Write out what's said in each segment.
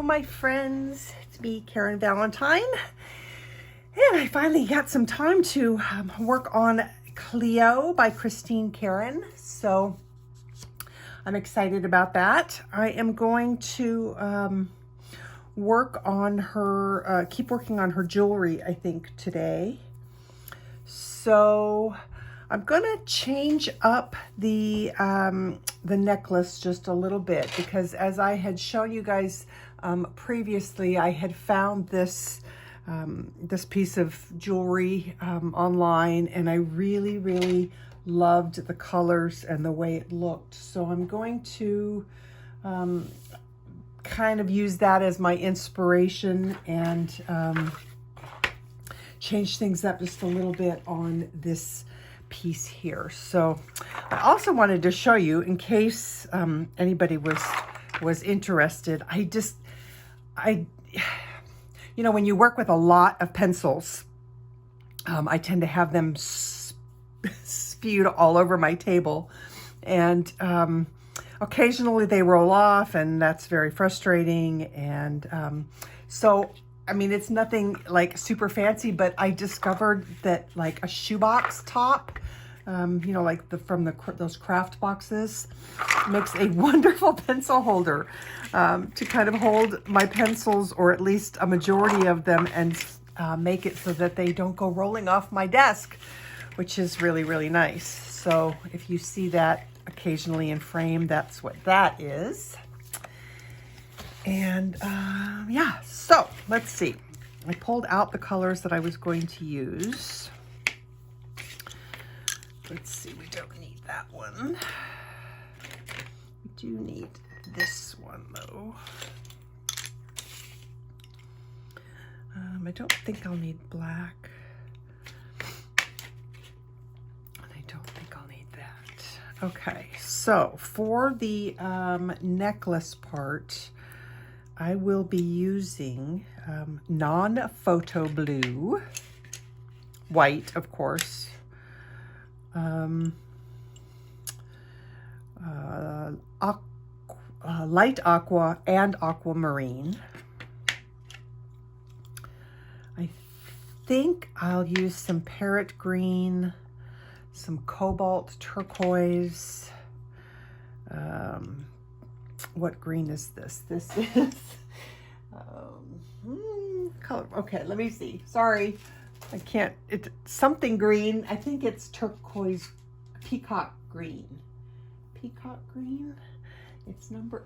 my friends, it's me, Karron Valentine, and I finally got some time to work on Cleo by Karron, so I'm excited about that. I am going to work on her, keep working on her jewelry, I think, today. So I'm gonna change up the necklace just a little bit, because as I had shown you guys previously, I had found this this piece of jewelry online, and I really loved the colors and the way it looked. So I'm going to kind of use that as my inspiration and change things up just a little bit on this piece here. So I also wanted to show you, in case anybody was interested, you know, when you work with a lot of pencils, I tend to have them spewed all over my table, and occasionally they roll off, and that's very frustrating. And so I mean, it's nothing like super fancy, but I discovered that like a shoebox top, you know, like those craft boxes, makes a wonderful pencil holder to kind of hold my pencils, or at least a majority of them, and make it so that they don't go rolling off my desk, which is really nice. So if you see that occasionally in frame, that's what that is. And yeah, so let's see. I pulled out the colors that I was going to use. Let's see, we don't need that one. We do need this one though. I don't think I'll need black. And I don't think I'll need that. Okay, so for the necklace part, I will be using non-photo blue, white, of course, light aqua and aquamarine. I think I'll use some parrot green, some cobalt turquoise. What green is this? This is color. Okay, let me see. Sorry, I can't. It's something green. I think it's turquoise, peacock green. Peacock green. It's number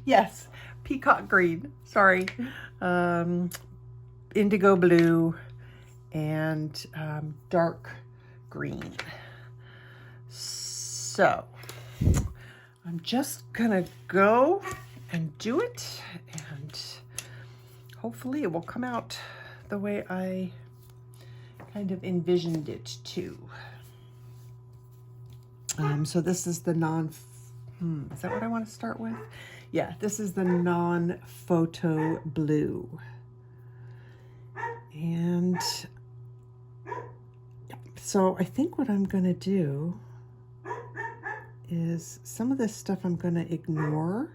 yes, peacock green. Sorry, indigo blue and dark green. So I'm just gonna go and do it, and hopefully it will come out the way I kind of envisioned it to. So this is the is that what I want to start with? Yeah, this is the non-photo blue. And so I think what I'm gonna do is some of this stuff I'm going to ignore.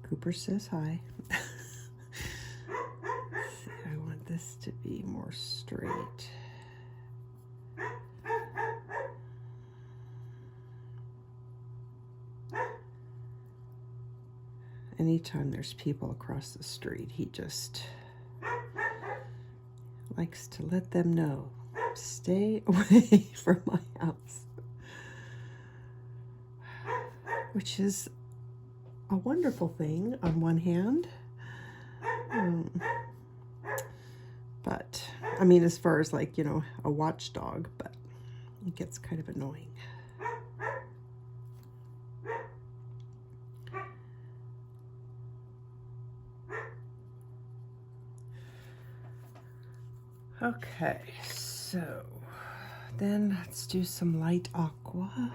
Cooper says hi. See, I want this to be more straight. Anytime there's people across the street, he just likes to let them know, stay away from my house, which is a wonderful thing on one hand, but I mean, as far as like, you know, a watchdog, but it gets kind of annoying. Okay, so then let's do some light aqua.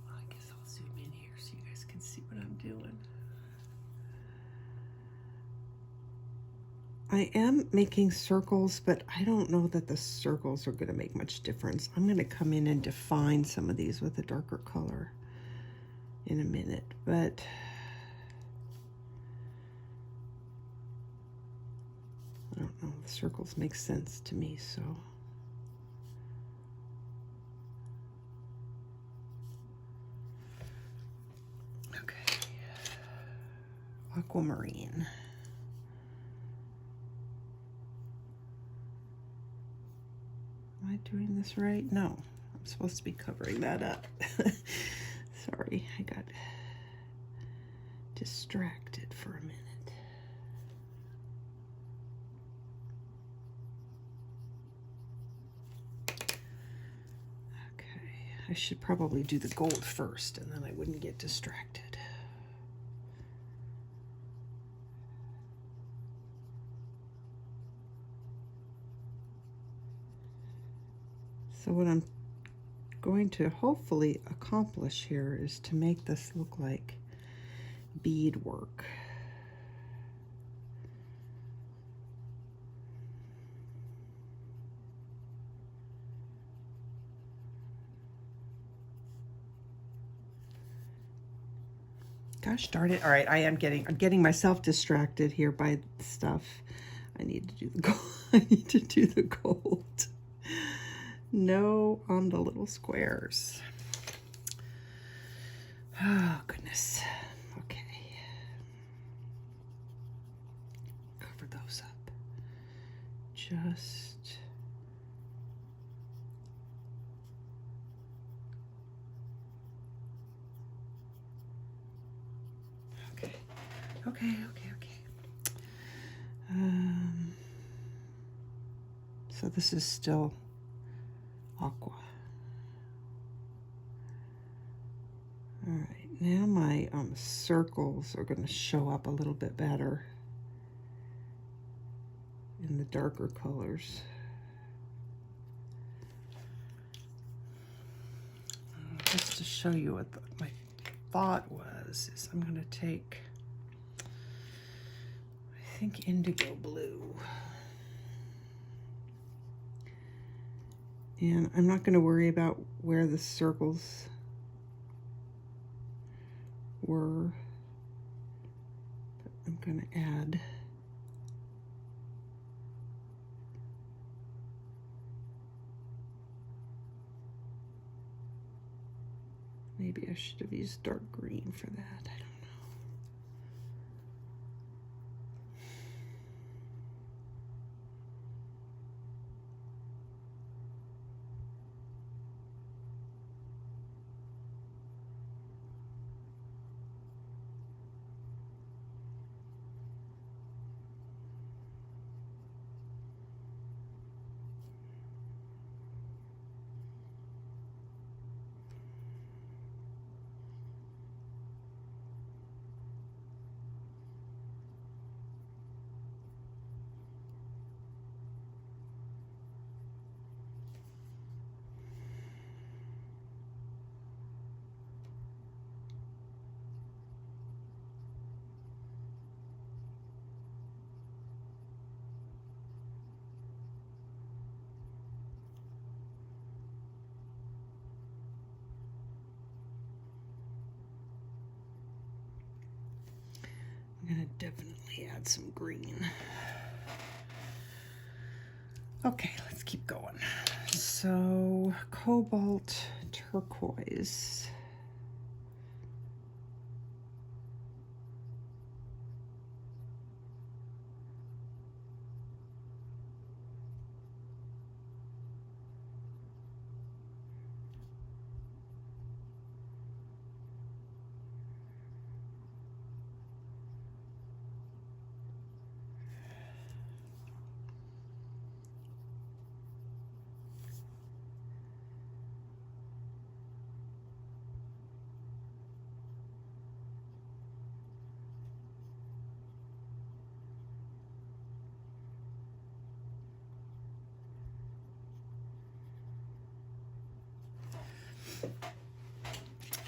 I guess I'll zoom in here so you guys can see what I'm doing. I am making circles, but I don't know that the circles are going to make much difference. I'm going to come in and define some of these with a darker color in a minute, but I don't know, the circles make sense to me, so. Okay, Aquamarine. Am I doing this right? No, I'm supposed to be covering that up. Sorry, I got distracted for a minute. Okay, I should probably do the gold first, and then I wouldn't get distracted. So what I'm going to hopefully accomplish here is to make this look like beadwork. Gosh darn it. All right, I'm getting myself distracted here by stuff. I need to do the gold. I need to do the gold. No on the little squares. Oh, goodness. Okay. Cover those up. Just... Okay. Okay. So this is still aqua. All right, now my circles are going to show up a little bit better in the darker colors. Just to show you what my thought was, is I'm going to take, I think, Indigo Blue. And I'm not going to worry about where the circles were. But I'm going to add maybe I should have used dark green for that. I don't know. I'm gonna definitely add some green. Okay, let's keep going. So, cobalt, turquoise.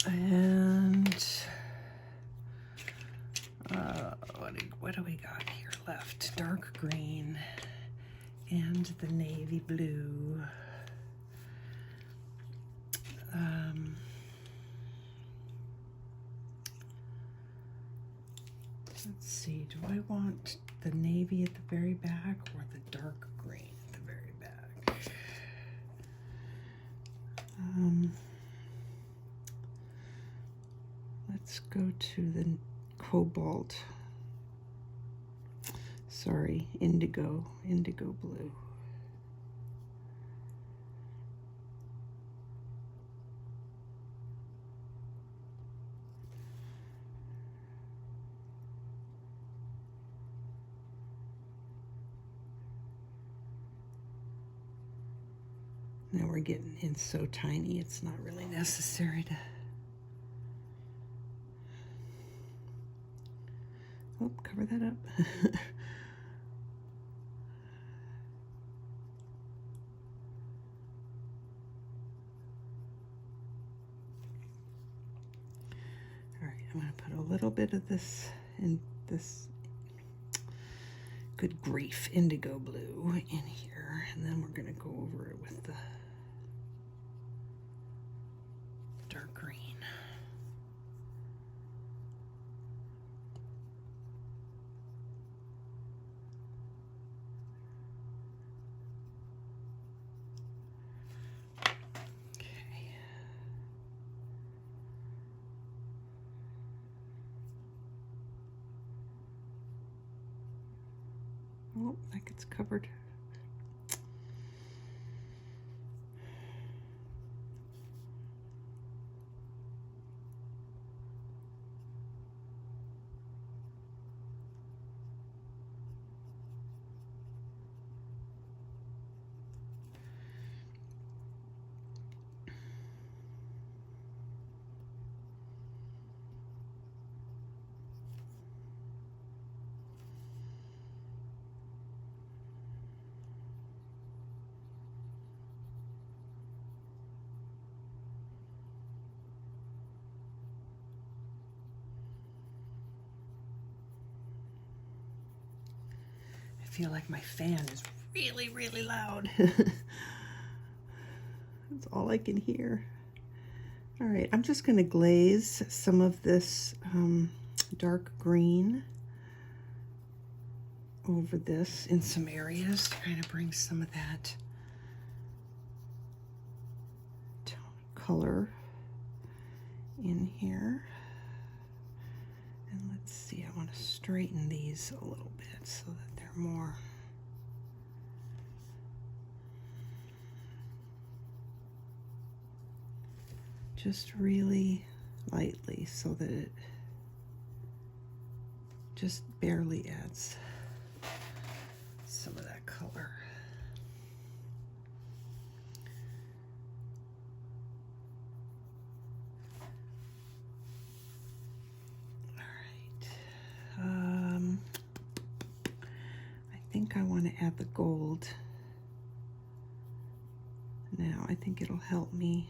And what do we got here? here left? Dark green and the navy blue. Let's see, do I want the navy at the very back or the dark green at the very back? Let's go to the cobalt. Sorry, indigo blue. Now we're getting in so tiny, it's not really necessary to... Oh, cover that up. All right, I'm going to put a little bit of this in this, good grief, indigo blue in here, and then we're going to go over it with the dark green. Oh, that gets covered. I feel like my fan is really, really loud. That's all I can hear. All right, I'm just going to glaze some of this dark green over this in some areas to kind of bring some of that color in here. And let's see, I want to straighten these a little bit so that they're more just really lightly so that it just barely adds some of that color. I think I want to add the gold now. I think it'll help me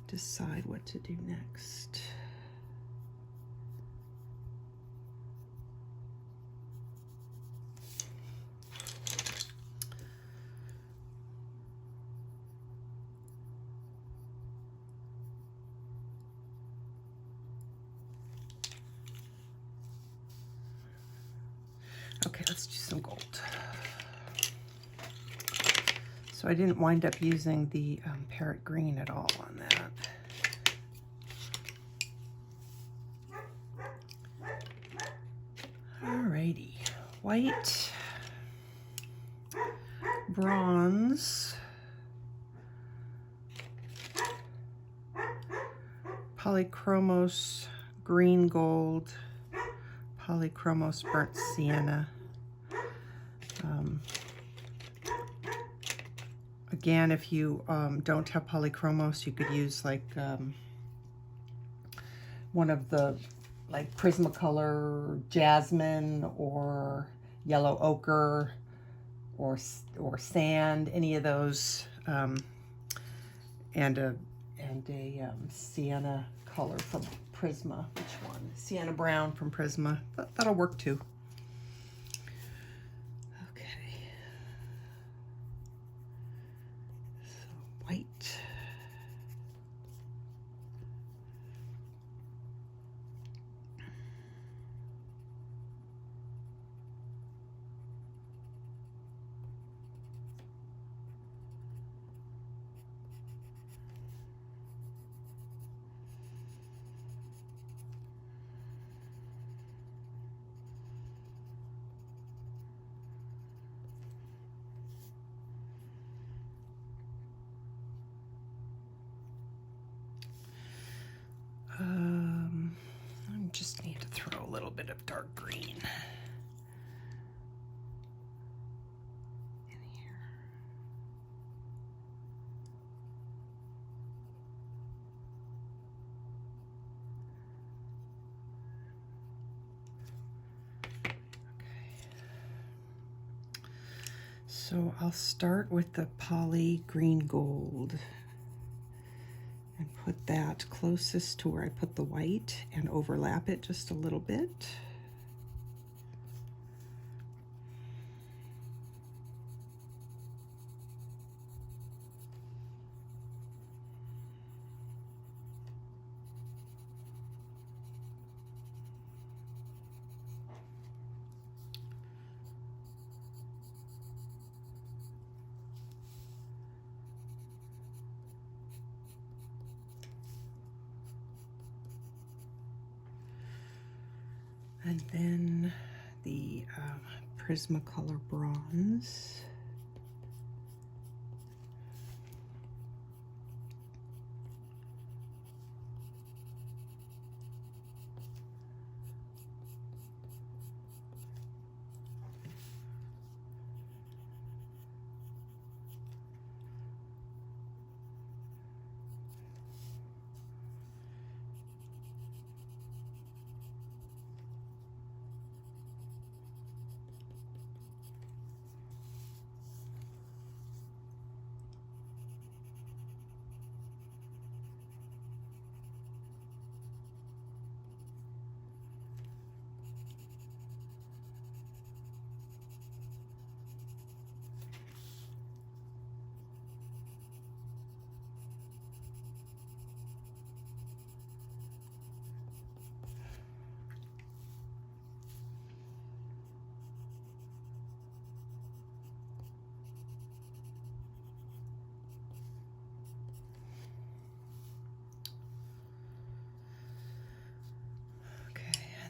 decide what to do next. Okay, let's do some gold. So I didn't wind up using the parrot green at all on that. Alrighty, white, bronze, Polychromos, green gold, Polychromos burnt sienna. Again, if you don't have Polychromos, you could use like one of the like Prismacolor jasmine or yellow ochre or sand, any of those, and a sienna color from Prisma. Which one? Sienna Brown from Prisma. That'll work too. Okay. So white. I just need to throw a little bit of dark green in here. Okay. So I'll start with the Poly Green Gold. And put that closest to where I put the white and overlap it just a little bit. And then the Prismacolor Bronze.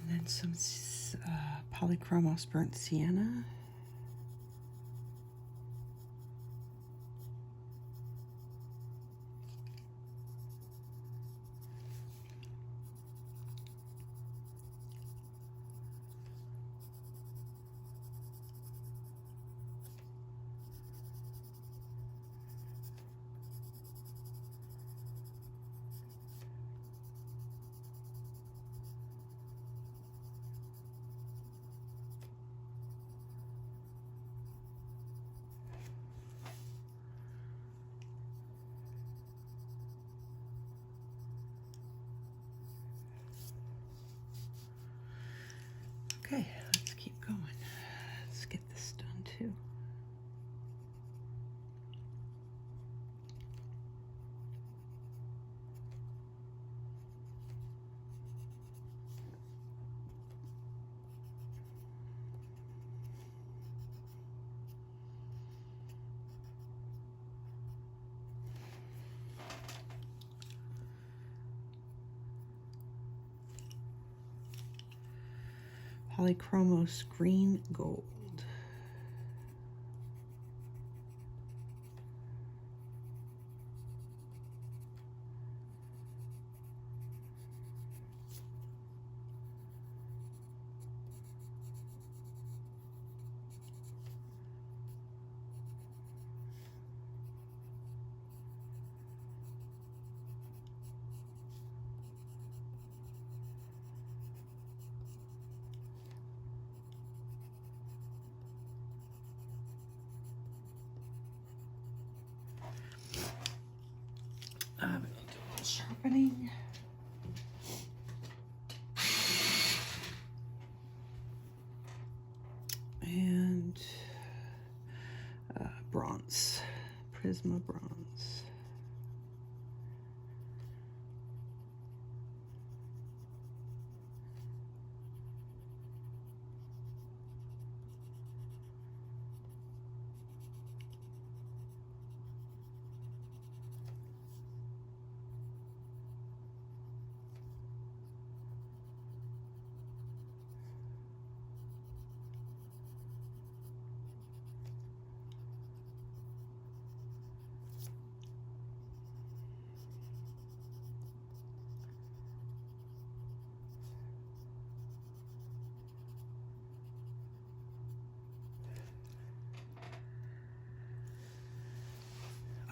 And then some Polychromos Burnt Sienna. Okay, let's keep going. Let's get this done too. Polychromos Green Gold. I'm going to do a little sharpening. And bronze, Prisma bronze.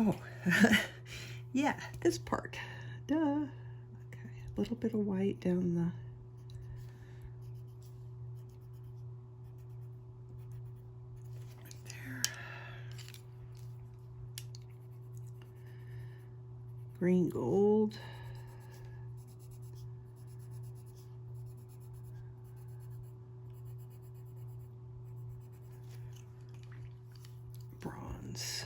Oh, yeah, this part. Duh. Okay, a little bit of white down the... right there. Green gold. Bronze.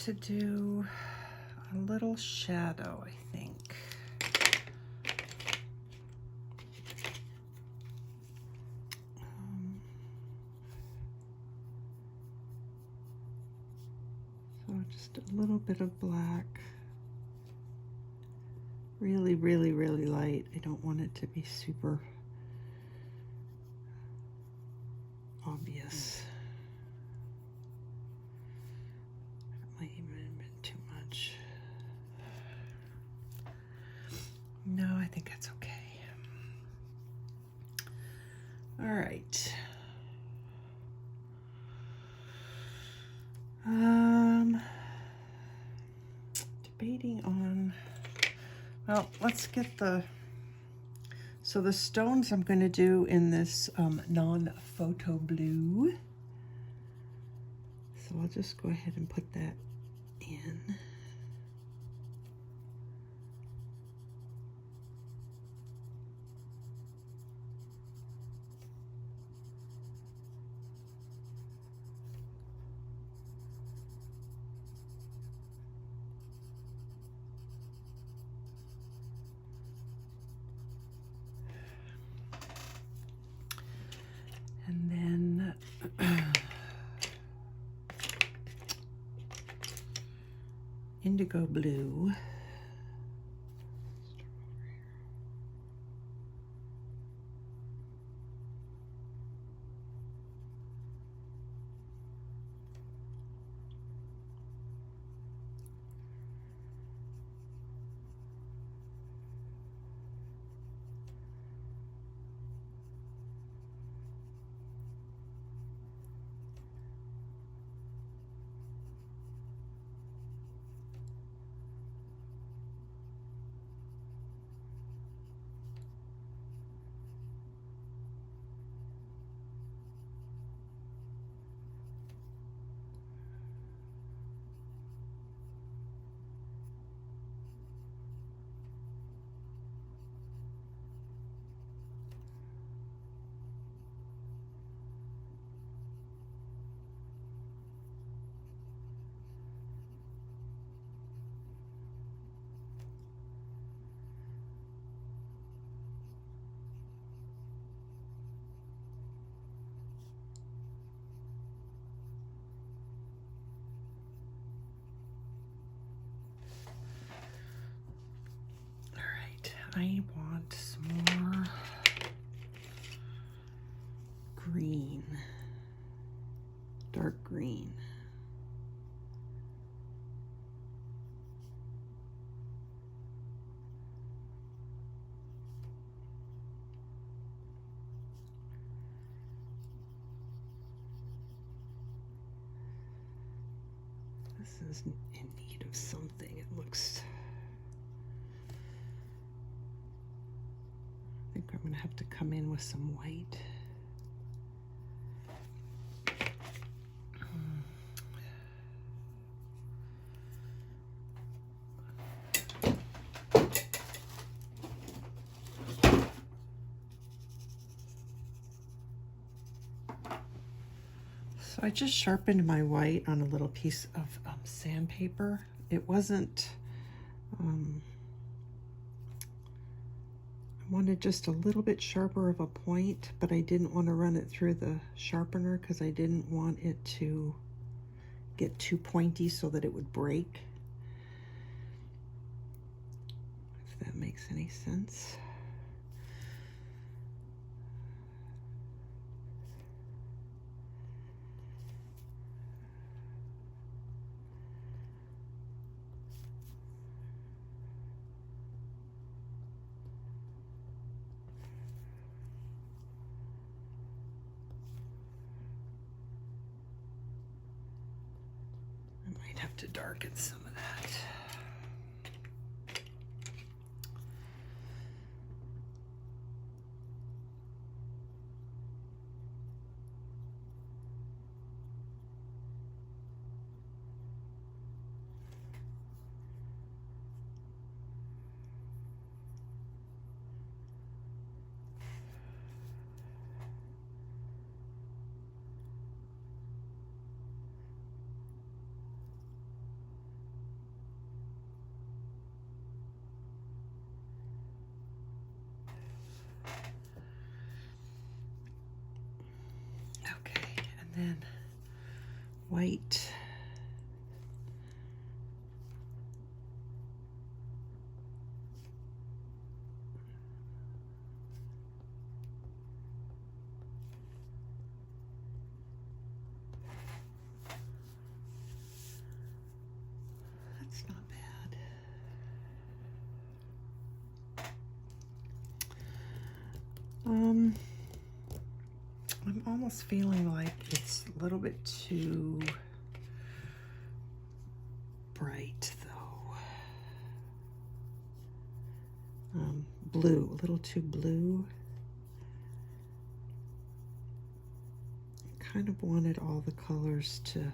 To do a little shadow, I think. So just a little bit of black. Really, really, really light. I don't want it to be super obvious. Might even have been too much. No, I think that's okay. All right. Debating on, well, let's get the, so the stones I'm going to do in this non-photo blue. So I'll just go ahead and put that in. And then Indigo Blue. I want some more green, dark green. This is in need of something. It looks, I think think I'm going to have to come in with some white. So I just sharpened my white on a little piece of sandpaper. It wasn't, I wanted just a little bit sharper of a point, but I didn't want to run it through the sharpener because I didn't want it to get too pointy so that it would break. If that makes any sense. Have to darken some of that. Then white. That's not bad. I'm almost feeling like it's a little bit too bright, though. Blue, a little too blue. I kind of wanted all the colors to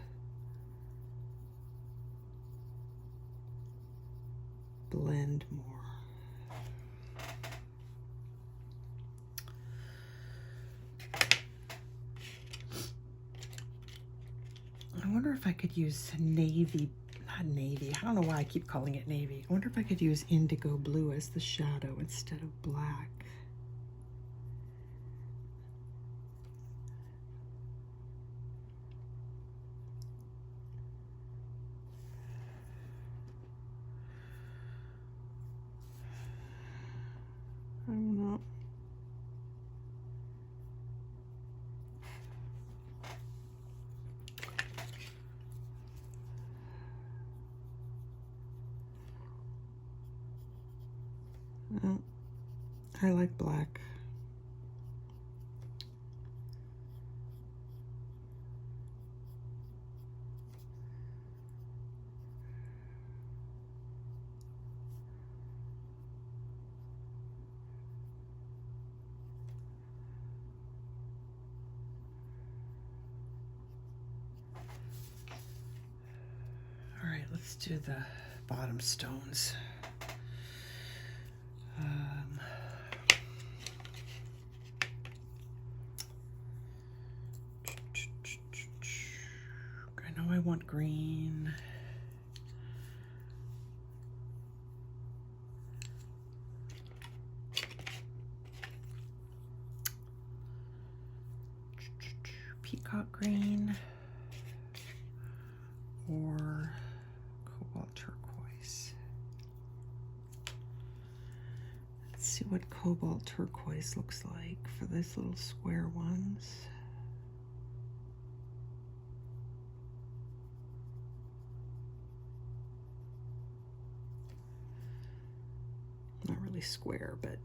blend more. I wonder if I could use navy, not navy, I don't know why I keep calling it navy. I wonder if I could use indigo blue as the shadow instead of black. I don't know. No, I like black. All right, let's do the bottom stones. I know I want green. Peacock green or cobalt turquoise. Let's see what cobalt turquoise looks like for these little square ones. Not really square, but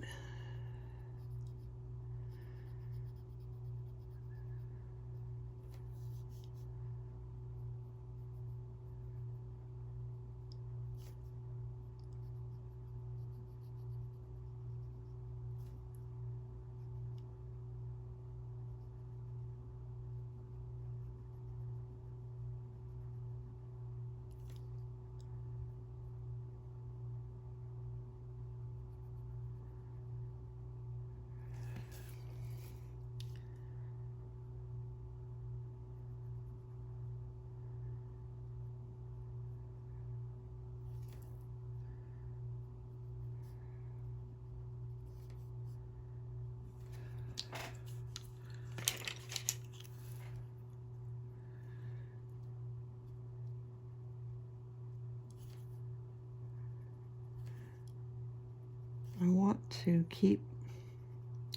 to keep,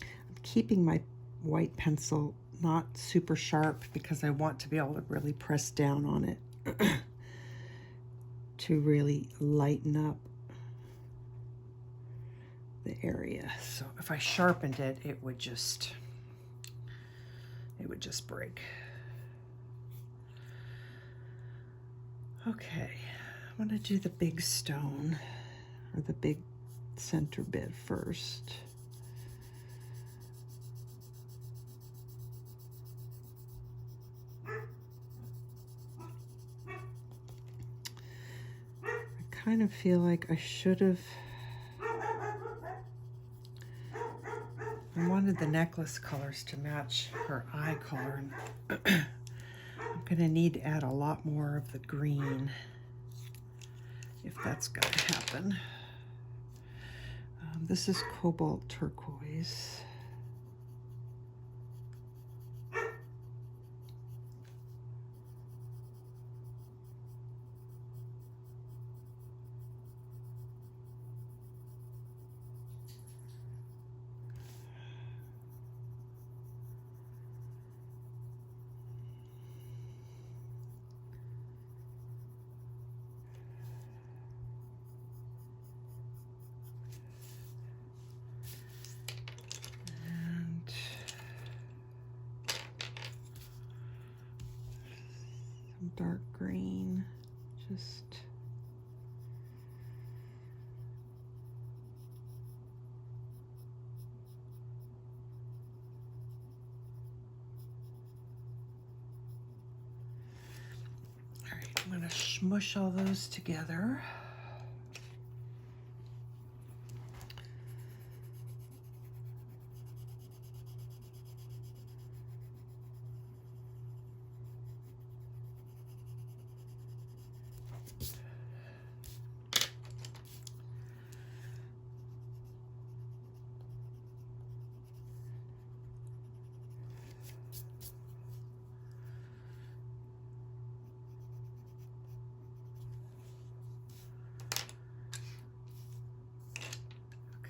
I'm keeping my white pencil not super sharp because I want to be able to really press down on it to really lighten up the area. So if I sharpened it, it would just break. Okay, I'm going to do the big stone, or the big center bit first. I kind of feel like I should have, I wanted the necklace colors to match her eye color. And I'm going to need to add a lot more of the green if that's going to happen. This is cobalt turquoise. Dark green, just all right. I'm going to smush all those together.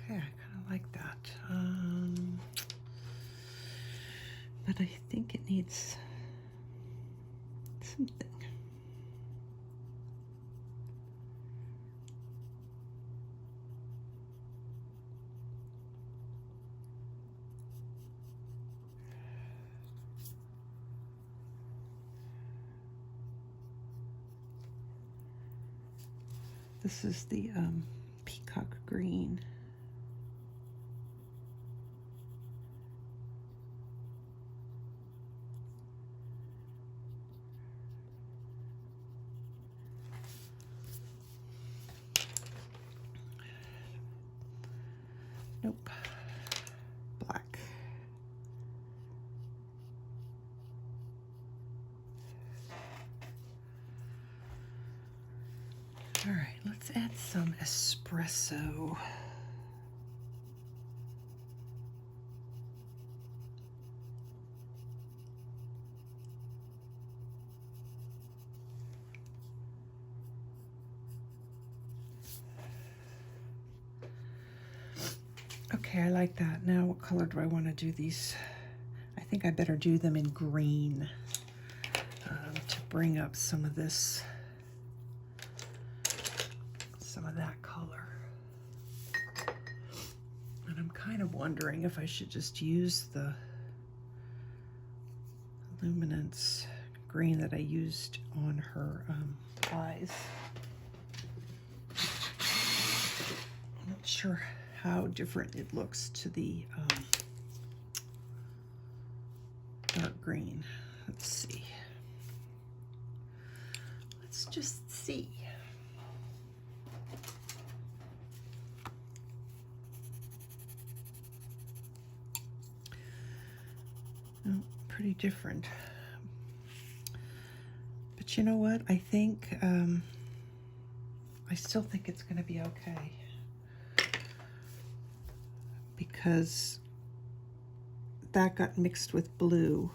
Okay, I kind of like that. But I think it needs something. This is the Peacock Green. Nope. Black. All right, let's add some espresso. Okay, I like that. Now what color do I want to do these? I think I better do them in green to bring up some of this, some of that color. And I'm kind of wondering if I should just use the luminance green that I used on her eyes. I'm not sure how different it looks to the dark green. Let's see. Let's just see. Oh, pretty different. But you know what? I think, I still think it's going to be okay. Because that got mixed with blue.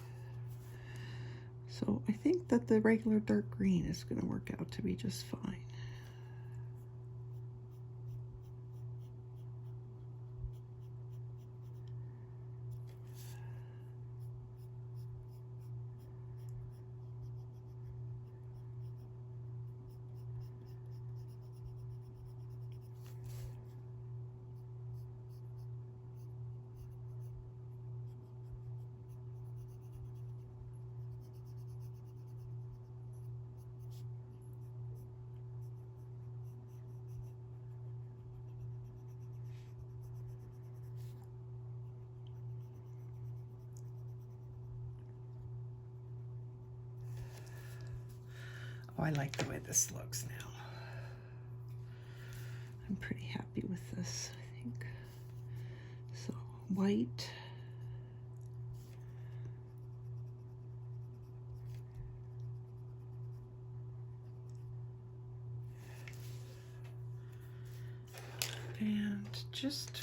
So I think that the regular dark green is going to work out to be just fine. Oh, I like the way this looks now. I'm pretty happy with this, I think. So, white. And just,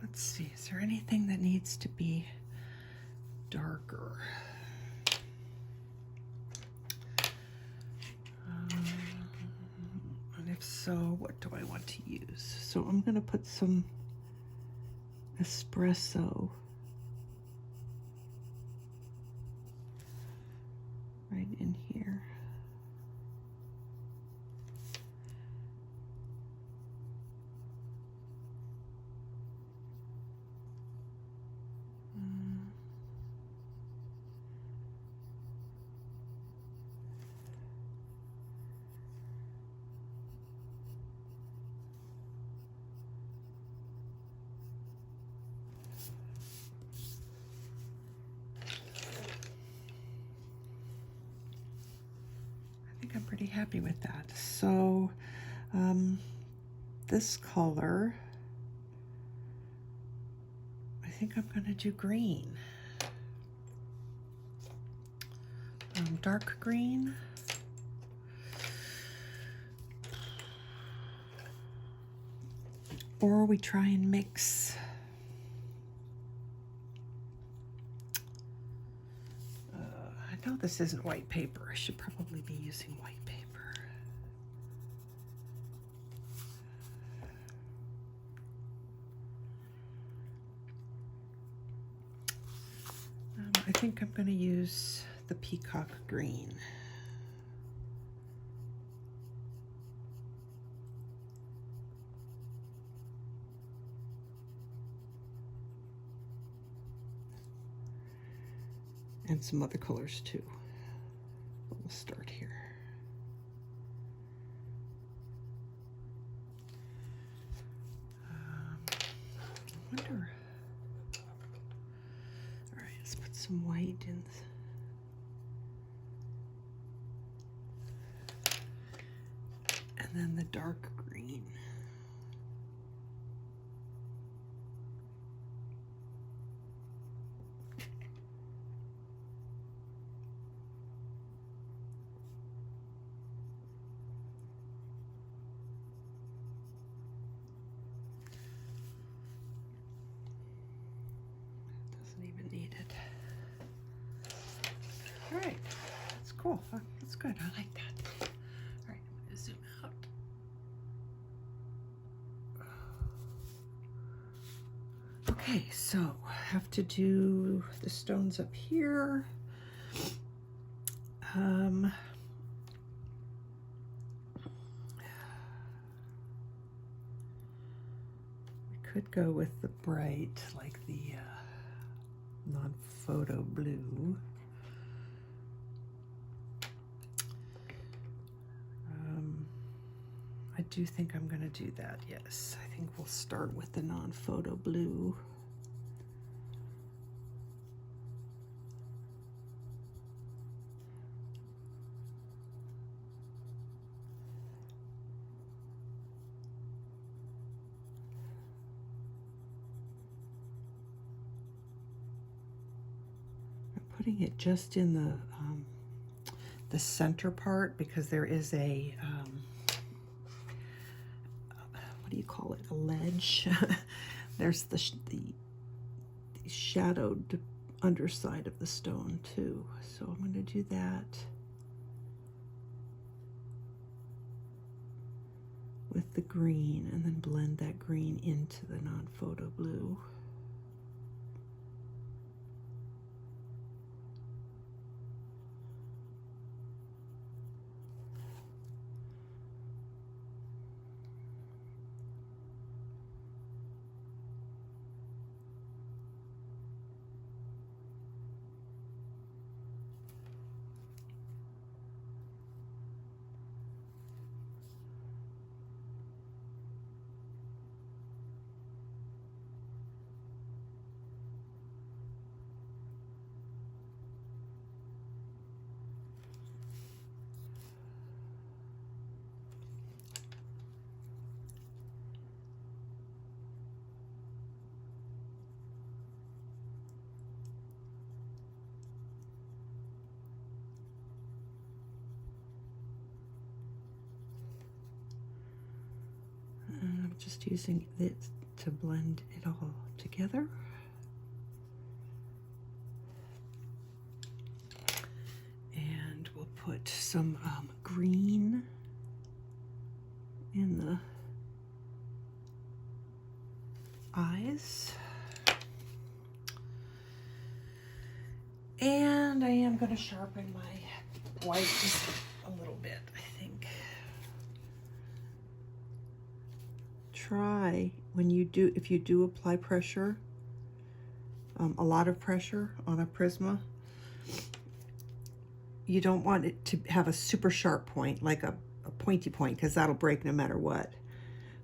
let's see, is there anything that needs to be darker? And if so, what do I want to use? So I'm going to put some Espresso right in here. I'm pretty happy with that. So this color, I think I'm going to do green. Dark green. Or we try and mix I know this isn't white paper. I should probably be using white paper. I think I'm going to use the Peacock Green. And some other colors too. But we'll start here. I wonder. All right, let's put some white in. And then the dark green. All right, that's cool. That's good. I like that. All right, I'm going to zoom out. Okay, so I have to do the stones up here. We could go with the bright, like the non-photo blue. I do think I'm going to do that, yes. I think we'll start with the non-photo blue. I'm putting it just in the center part because there is a what do you call it, a ledge. There's the shadowed underside of the stone too, so I'm going to do that with the green and then blend that green into the non-photo blue. just using it to blend it all together. And we'll put some green in the eyes. And I am going to sharpen my white just a little bit, I think. Try when you do, if you do apply pressure, a lot of pressure on a Prisma, you don't want it to have a super sharp point, like a pointy point, because that'll break no matter what.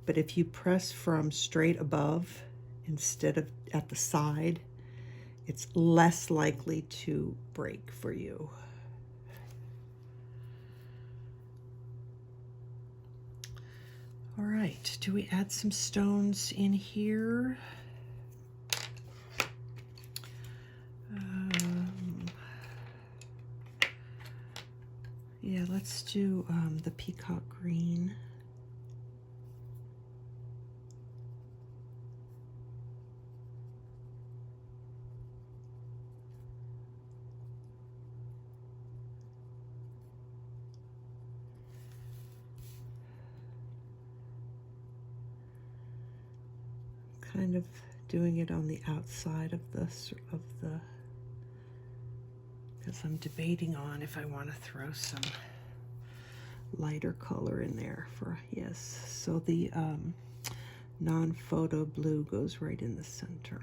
But if you press from straight above instead of at the side, it's less likely to break for you. All right, do we add some stones in here? Yeah, let's do the Peacock Green. Kind of doing it on the outside of the, because I'm debating on if I want to throw some lighter color in there for, yes. So the non-photo blue goes right in the center.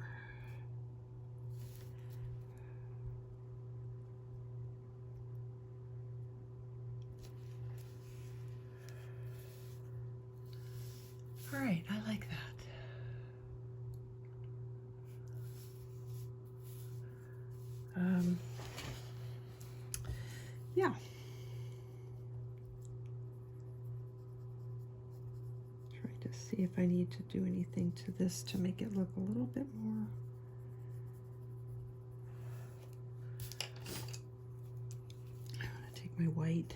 All right, I like that. Yeah. Try to see if I need to do anything to this to make it look a little bit more. I'm gonna take my white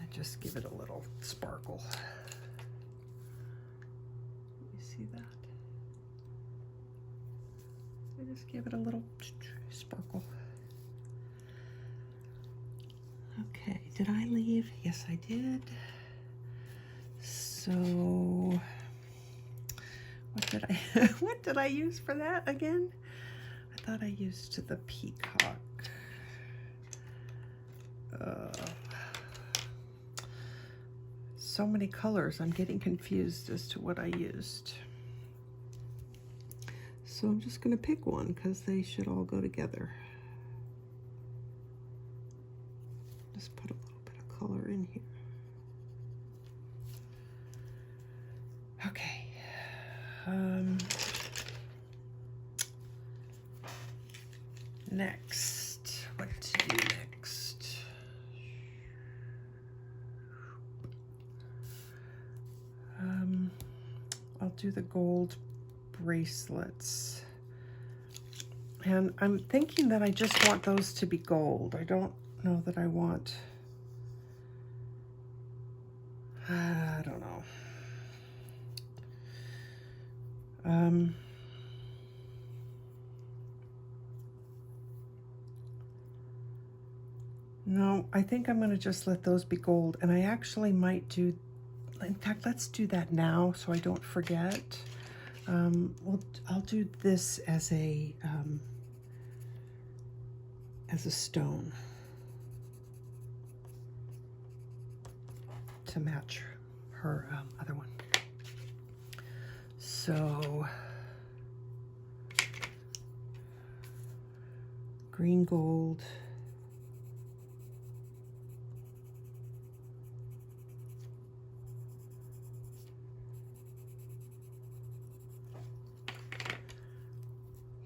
and just give it a little sparkle. You see that? I just give it a little sparkle. Okay, did I leave? Yes, I did. So, what did I use for that again? I thought I used the Peacock. So many colors, I'm getting confused as to what I used. So I'm just gonna pick one because they should all go together. Just put a little bit of color in here. Okay. Next, what to do next? I'll do the gold bracelets. And I'm thinking that I just want those to be gold. I don't know that I want, I don't know. No, I think I'm gonna just let those be gold, and I actually might do, in fact, let's do that now so I don't forget. I'll do this as a stone to match her other one. So green gold.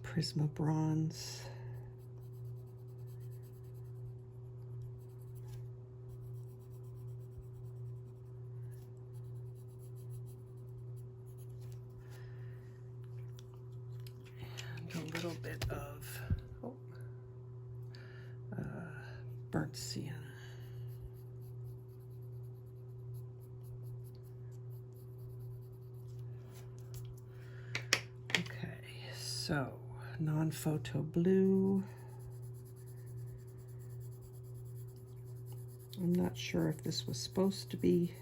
Prisma bronze. And a little bit of burnt sienna. So, non-photo blue. I'm not sure if this was supposed to be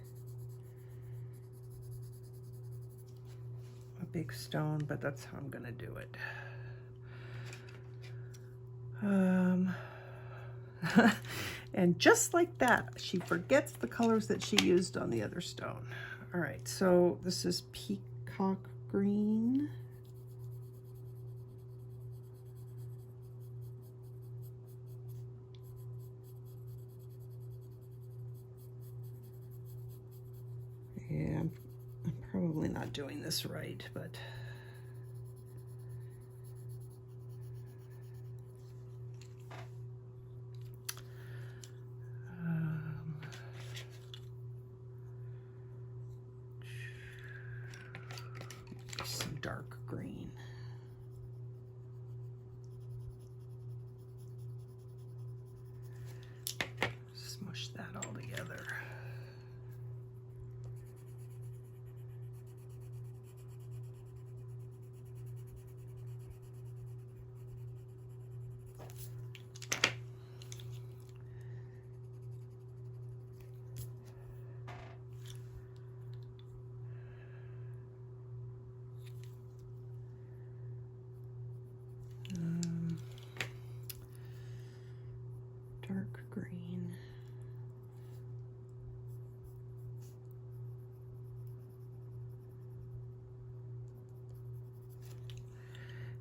a big stone, but that's how I'm gonna do it. And just like that, she forgets the colors that she used on the other stone. All right, so this is Peacock Green. Yeah, I'm probably not doing this right, but some dark green. Smush that all together. Dark green.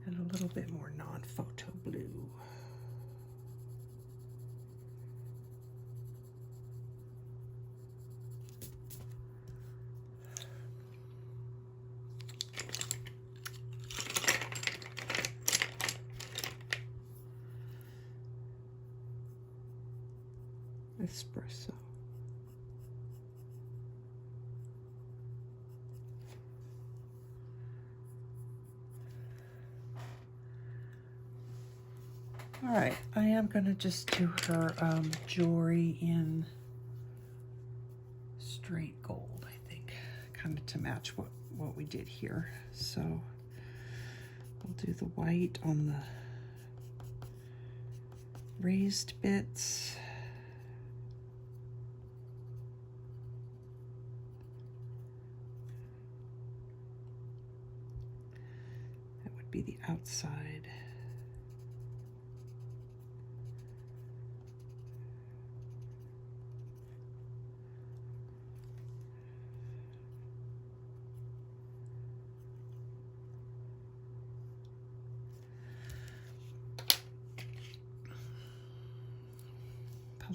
And a little bit more non-photo blue. Espresso. All right, I am going to just do her jewelry in straight gold, I think, kind of to match what we did here. So we'll do the white on the raised bits. That would be the outside.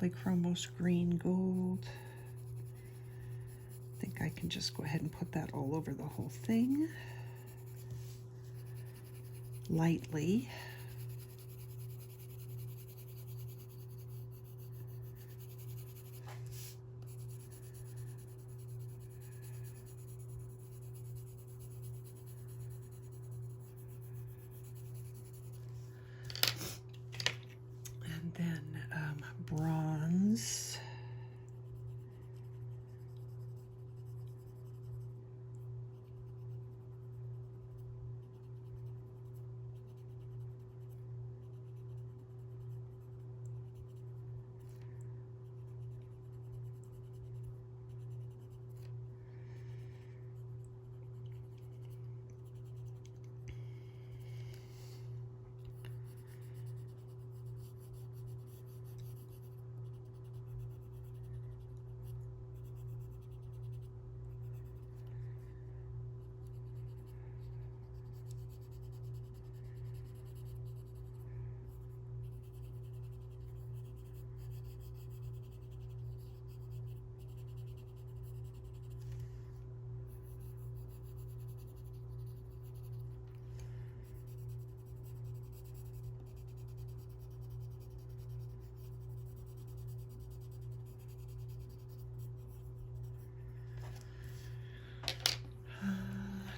Polychromos green gold. I think I can just go ahead and put that all over the whole thing. Lightly. And then bronze.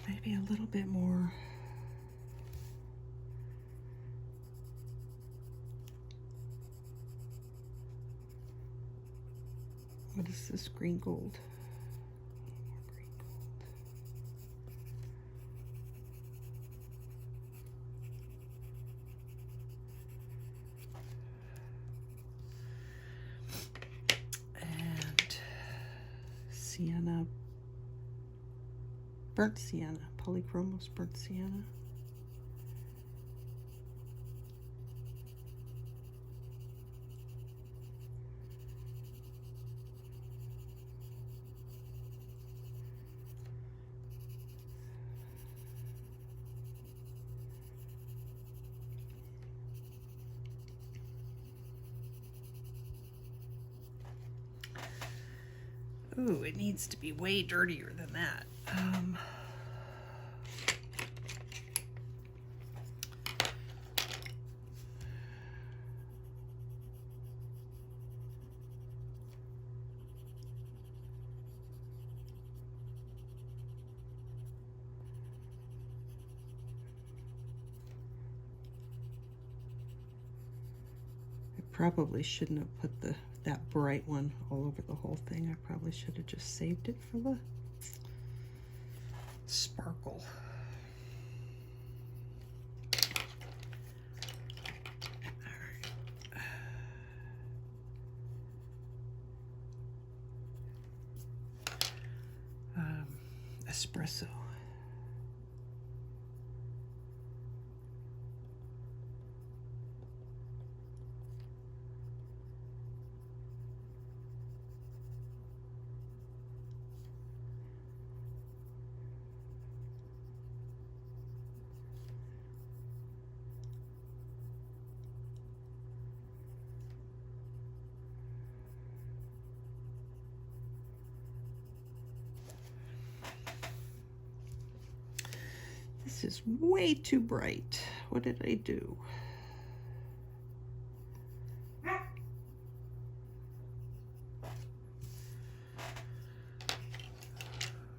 Maybe a little bit more. What is this green gold? More green gold. Sienna, burnt sienna, Polychromos burnt sienna. Ooh, it needs to be way dirtier than that. I probably shouldn't have put that bright one all over the whole thing. I probably should have just saved it for the sparkle. Espresso. This is way too bright. What did I do?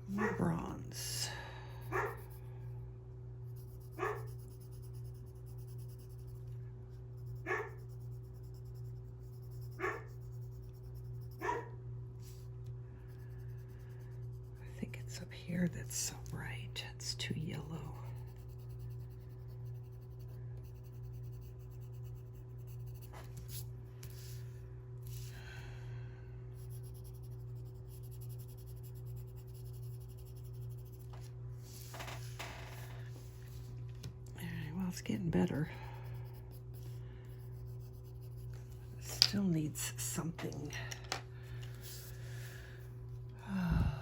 More bronze. I think it's up here that's so bright. It's too yellow. It's getting better. Still needs something.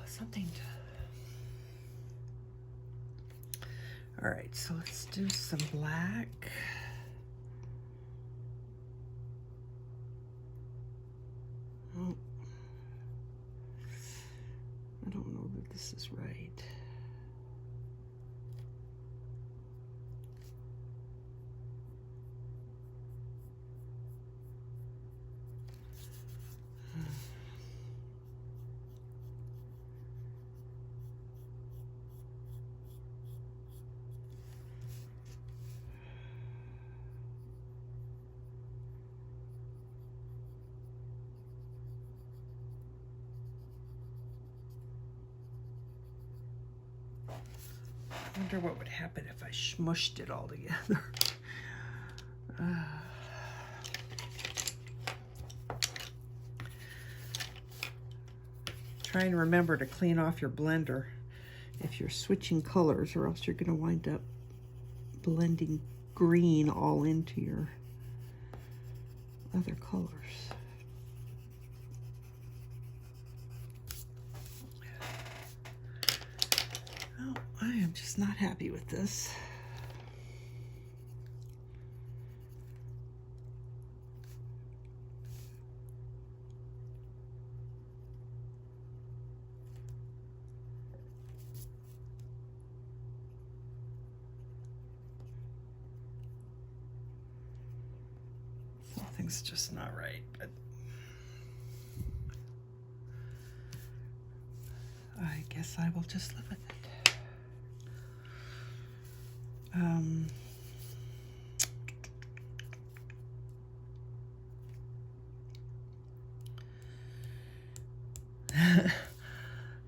Something to. All right, so let's do some black. Oh, I don't know that this is right. I wonder what would happen if I smushed it all together. Try and remember to clean off your blender if you're switching colors, or else you're going to wind up blending green all into your other colors. Oh, I am just not happy with this. Something's just not right, but I guess I will just live with it.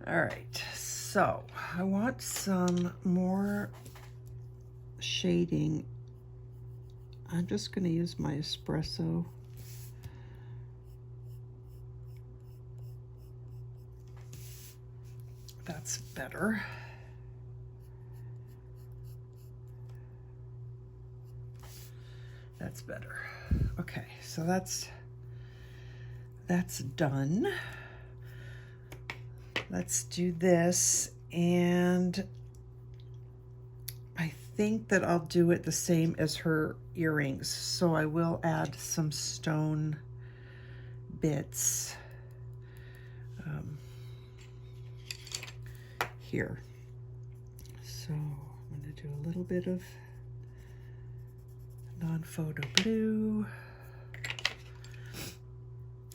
All right, so I want some more shading. I'm just going to use my Espresso. that's better. That's better. Okay, so that's done. Let's do this, and I think that I'll do it the same as her earrings. So I will add some stone bits here. So I'm going to do a little bit of non-photo blue.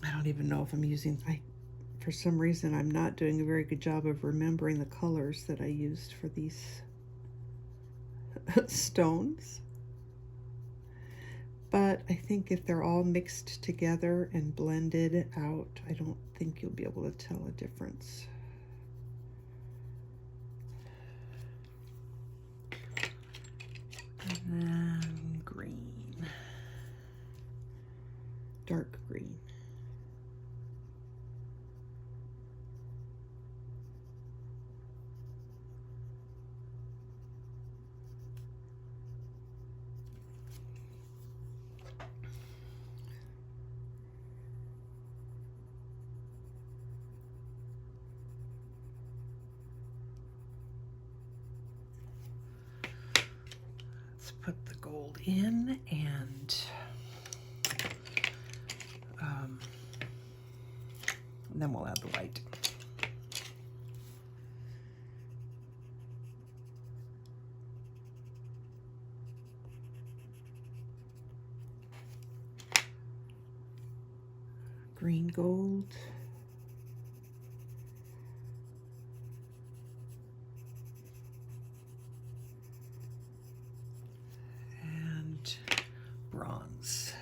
I don't even know if I'm using, for some reason I'm not doing a very good job of remembering the colors that I used for these stones. But I think if they're all mixed together and blended out, I don't think you'll be able to tell a difference. And then green, dark green. Put the gold in, and then we'll add the white. Green gold. Bronze.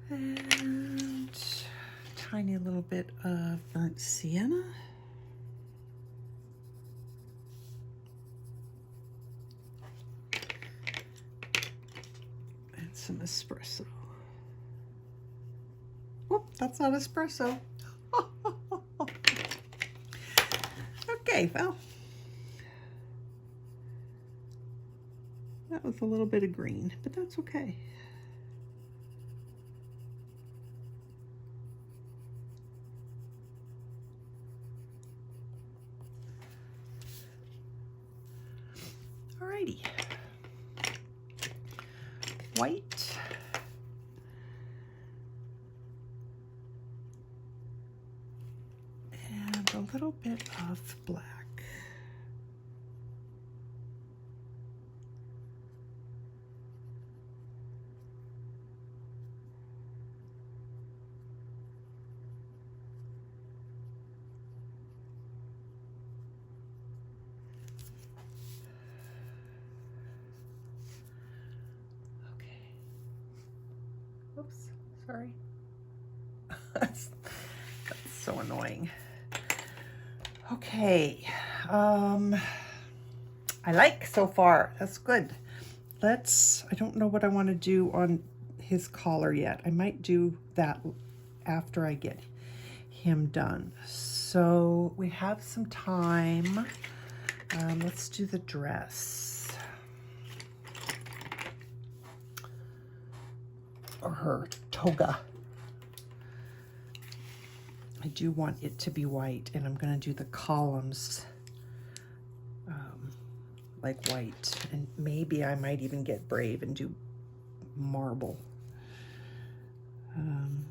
And tiny little bit of burnt sienna. And some espresso. Oh, that's not espresso. Okay, well, that was a little bit of green, but that's okay. Alrighty, white, and a little bit of black. Oops, sorry. that's so annoying. Okay, I like so far. That's good. I don't know what I want to do on his collar yet. I might do that after I get him done. So we have some time. Let's do the dress. Or her toga. I do want it to be white, and I'm going to do the columns like white, and maybe I might even get brave and do marble. I'm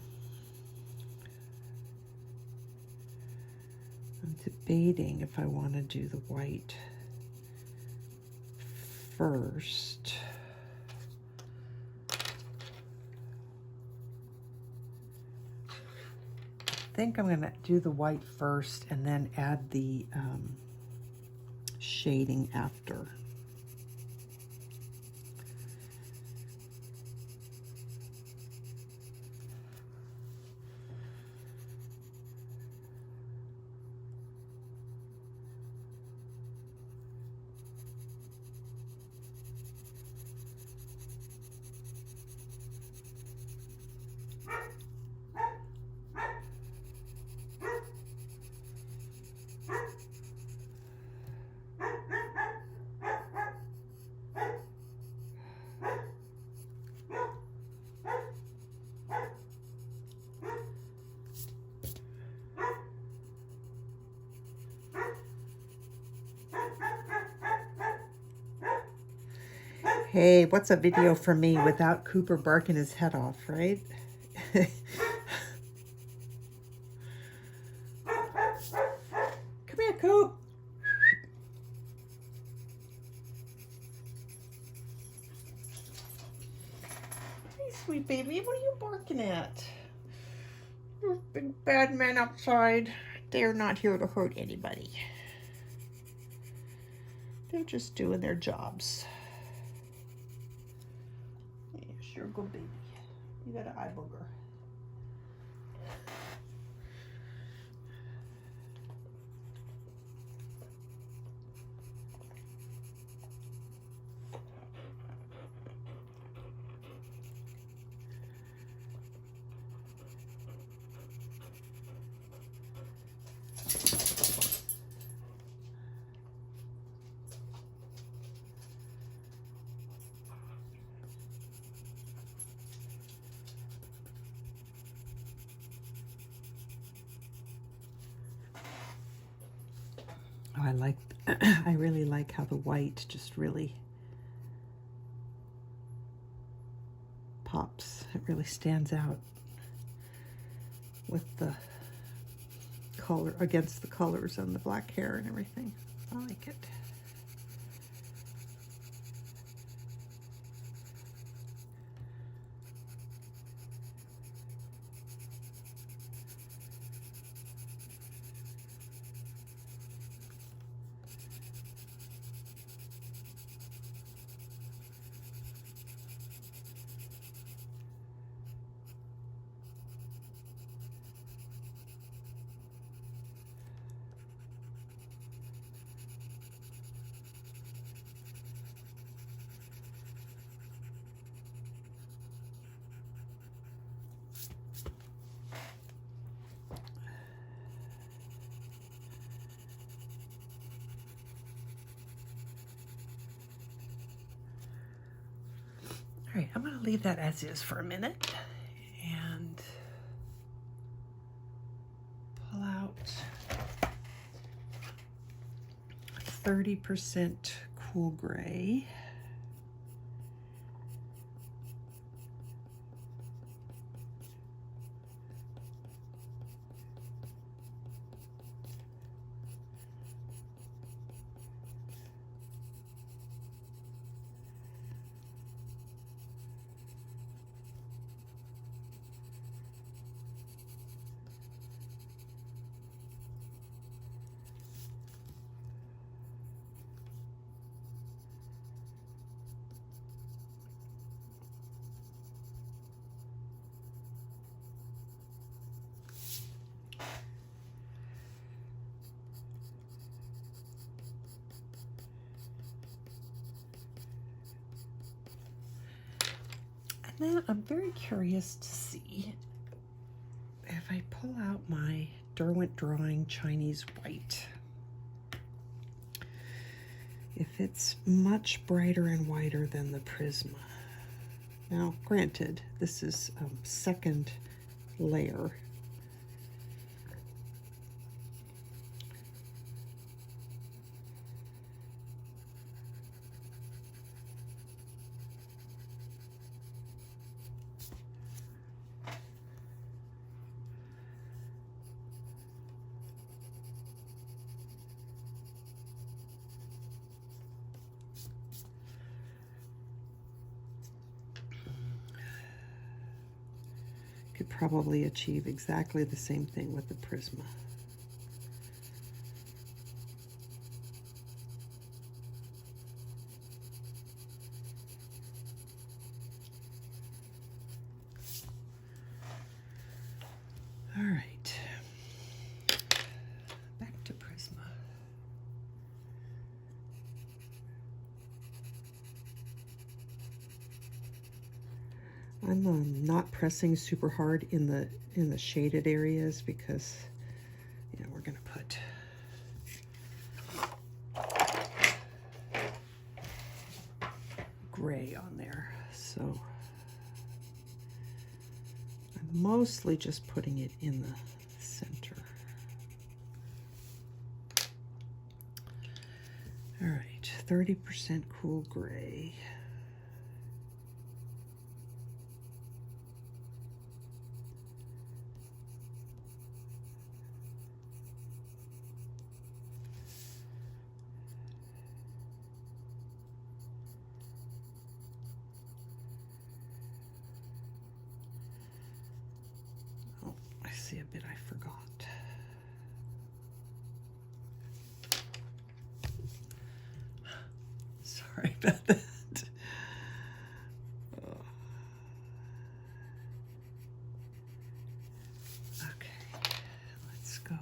debating if I want to do the white first. I think I'm going to do the white first and then add the shading after. Hey, what's a video for me without Cooper barking his head off, right? Come here, Coop. Hey, sweet baby, what are you barking at? Those big bad men outside. They're not here to hurt anybody. They're just doing their jobs. Yes, you're a good baby. You got an eye booger. Oh, I really like how the white just really pops. It really stands out with the color, against the colors on the black hair and everything. I like it. All right, I'm going to leave that as is for a minute and pull out 30% cool gray. And then I'm very curious to see if I pull out my Derwent Drawing Chinese White, if it's much brighter and whiter than the Prisma. Now, granted, this is a second layer. Could probably achieve exactly the same thing with the Prisma. All right, back to Prisma. I'm not pressing super hard in the shaded areas because, you know, we're gonna put gray on there. So I'm mostly just putting it in the center. All right, 30% cool gray. see a bit I forgot. Sorry about that. Okay, let's go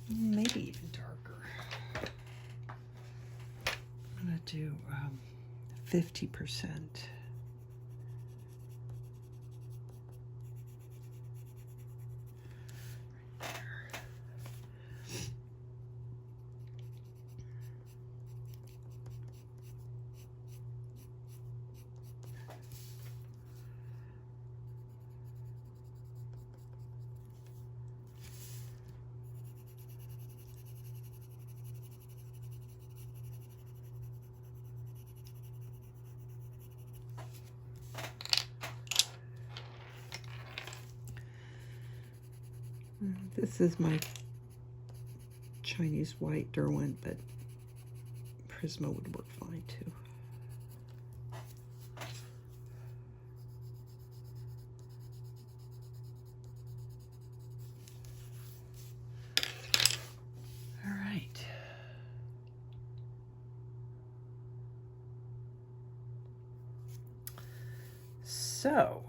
maybe even darker. I'm gonna do 50%. This is my Chinese white Derwent, but Prisma would work fine too. All right. So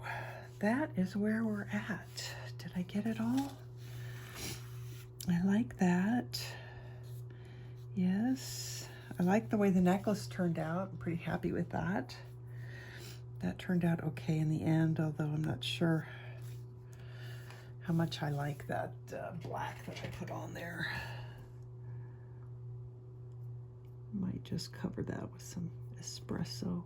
that is where we're at. Did I get it all? I like that. Yes. I like the way the necklace turned out. I'm pretty happy with that. That turned out okay in the end, although I'm not sure how much I like that black that I put on there. Might just cover that with some espresso.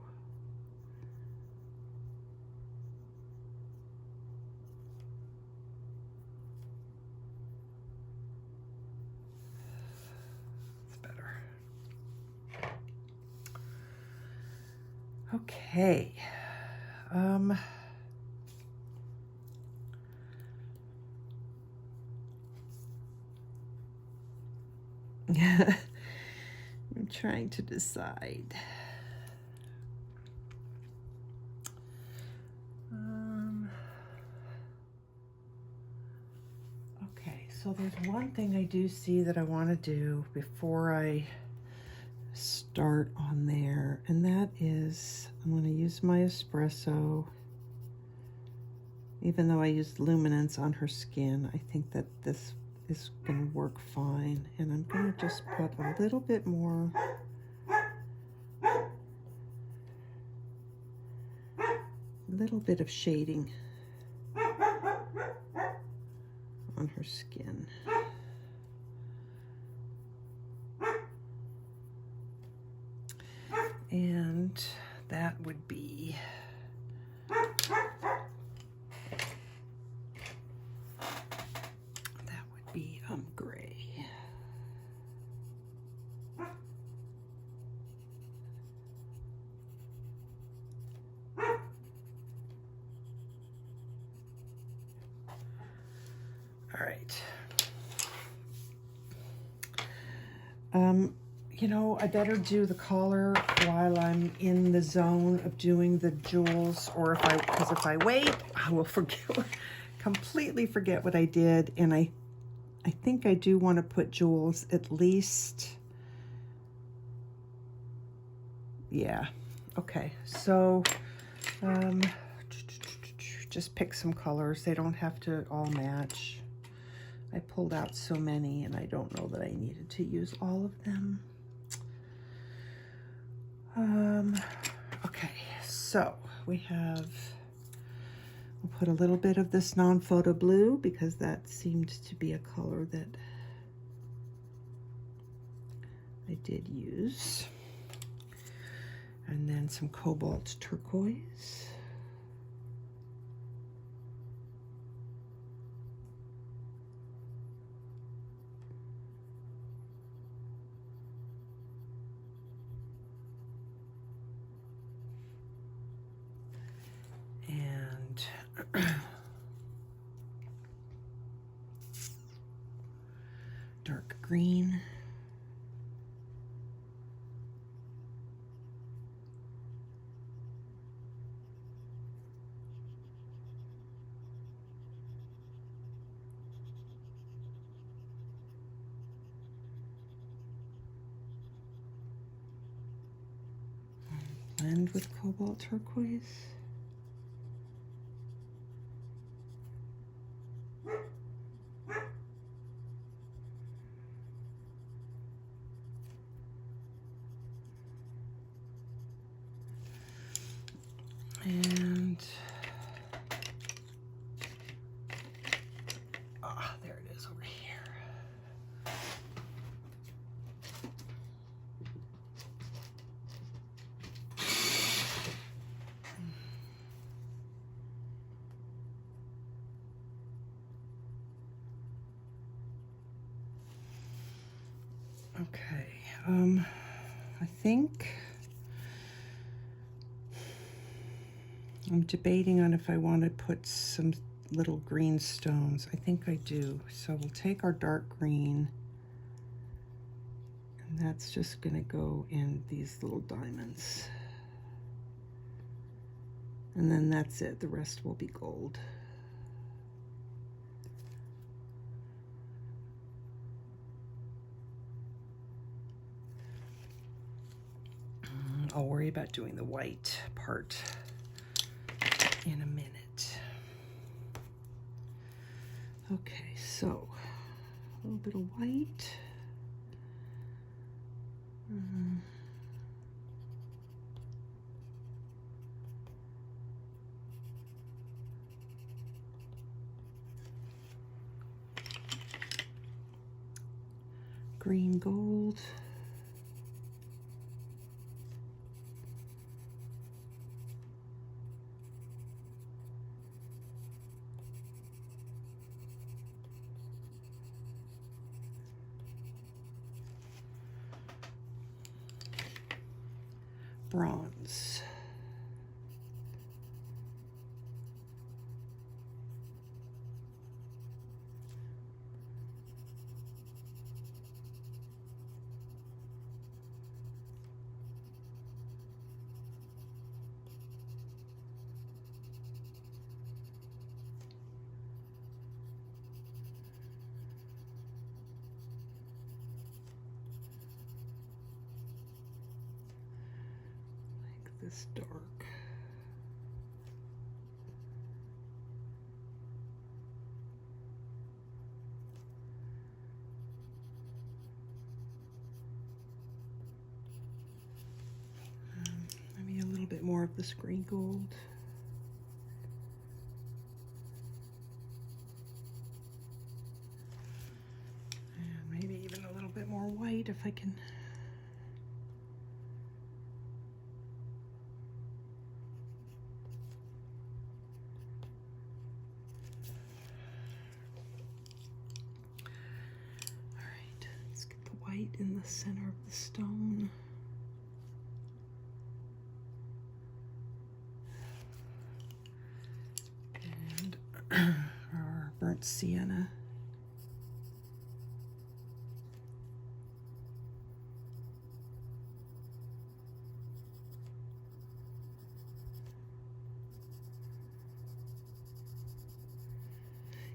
Okay. I'm trying to decide. Okay, so there's one thing I do see that I want to do before I start on there, and that is I'm going to use my espresso. Even though I used luminance on her skin, I think that this is going to work fine, and I'm going to just put a little bit more of shading on her skin. And that would be gray. All right. You know, I better do the collar while I'm in the zone of doing the jewels, or because if I wait, I will completely forget what I did, and I think I do want to put jewels at least. Yeah. Okay. So, just pick some colors. They don't have to all match. I pulled out so many, and I don't know that I needed to use all of them. Okay, so we'll put a little bit of this non-photo blue because that seemed to be a color that I did use. And then some cobalt turquoise. Dark green. Blend with cobalt turquoise. And there it is over here. Okay, I think I'm debating on if I want to put some little green stones. I think I do. So we'll take our dark green, and that's just going to go in these little diamonds. And then that's it. The rest will be gold. I'll worry about doing the white part in a minute. Okay, so a little bit of white. Green gold. Bronze. This dark. Maybe a little bit more of this green gold. And maybe even a little bit more white if I can. In the center of the stone. And our burnt sienna.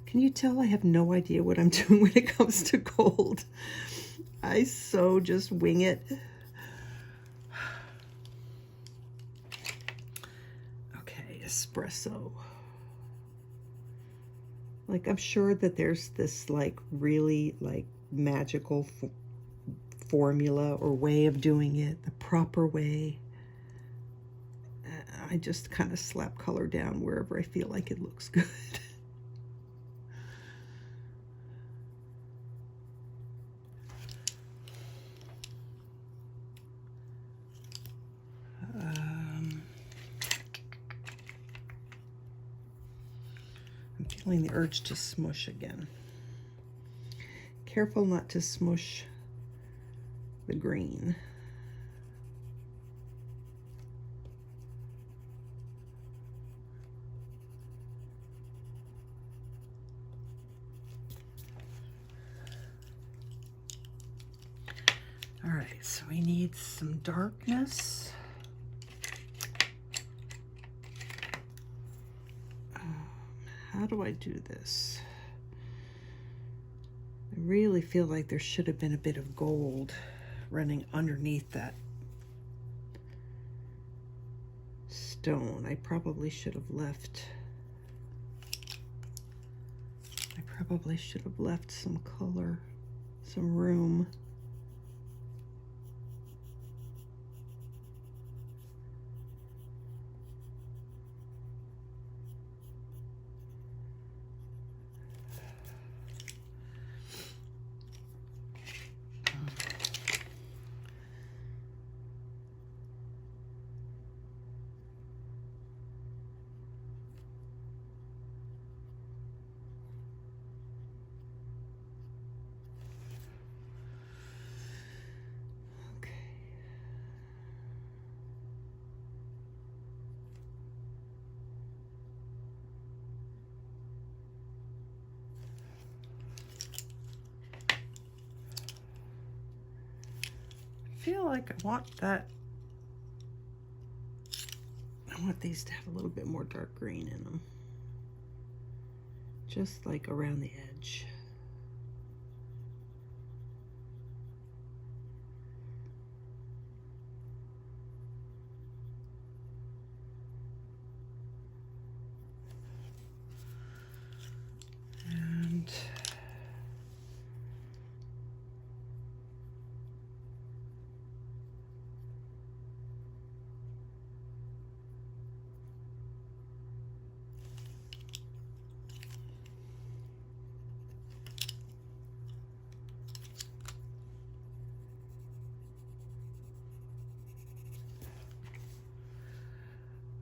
Can you tell I have no idea what I'm doing when it comes to gold? I so just wing it. Okay, espresso. Like, I'm sure that there's this like really like magical formula or way of doing it, the proper way. I just kind of slap color down wherever I feel like it looks good. Feeling the urge to smush again. Careful not to smush the green. All right, so we need some darkness. How do I do this? I really feel like there should have been a bit of gold running underneath that stone. I probably should have left some color, some room. I feel like I want these to have a little bit more dark green in them, just like around the edge. And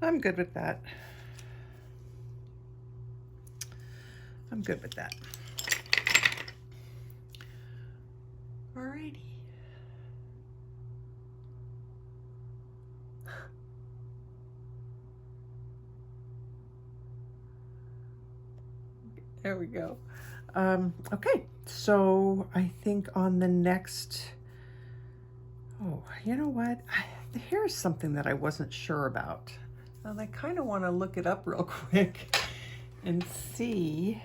I'm good with that. I'm good with that. Alrighty. There we go. Okay, so I think on the next, oh, you know what? Here's something that I wasn't sure about. And I kind of want to look it up real quick and see,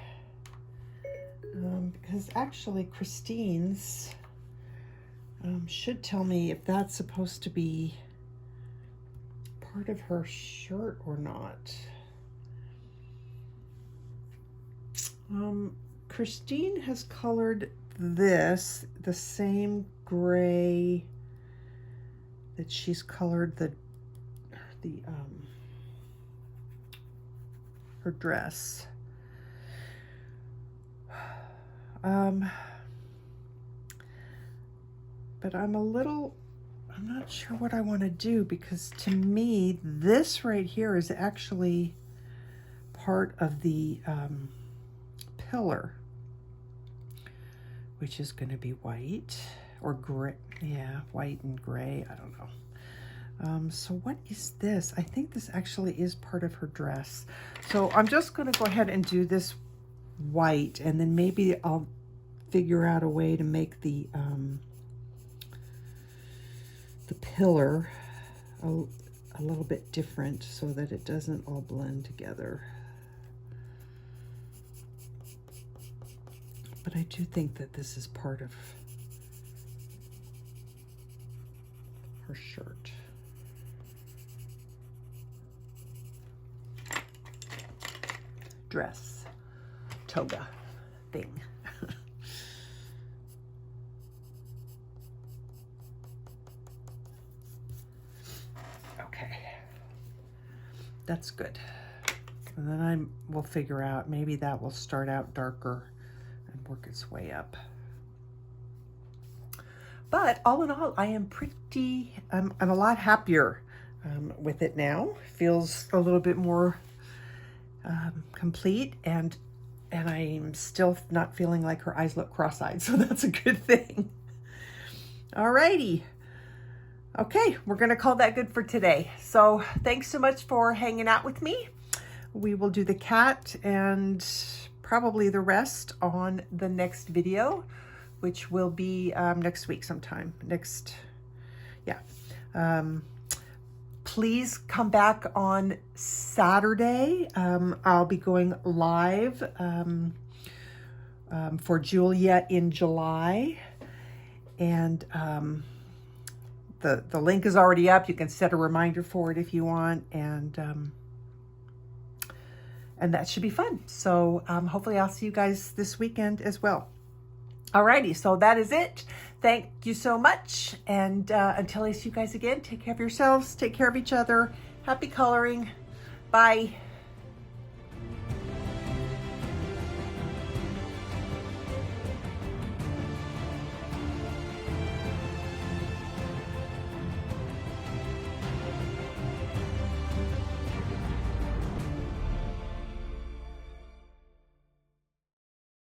because actually Christine's should tell me if that's supposed to be part of her shirt or not. Christine has colored this the same gray that she's colored her dress. But I'm not sure what I want to do, because to me this right here is actually part of the pillar, which is going to be white or gray. Yeah, white and gray. I don't know. So what is this? I think this actually is part of her dress. So I'm just going to go ahead and do this white, and then maybe I'll figure out a way to make the pillar a little bit different so that it doesn't all blend together. But I do think that this is part of her shirt. Dress, toga thing. Okay, that's good. And then we'll figure out, maybe that will start out darker and work its way up. But all in all, I am I'm a lot happier with it now. Feels a little bit more complete, and I'm still not feeling like her eyes look cross-eyed, so that's a good thing. Alrighty. Okay, we're gonna call that good for today. So thanks so much for hanging out with me. We will do the cat and probably the rest on the next video, which will be next week sometime. Please come back on Saturday. I'll be going live for Julia in July. And the link is already up. You can set a reminder for it if you want, and that should be fun. So hopefully I'll see you guys this weekend as well. Alrighty, so that is it. Thank you so much, and until I see you guys again, take care of yourselves, take care of each other. Happy coloring. Bye.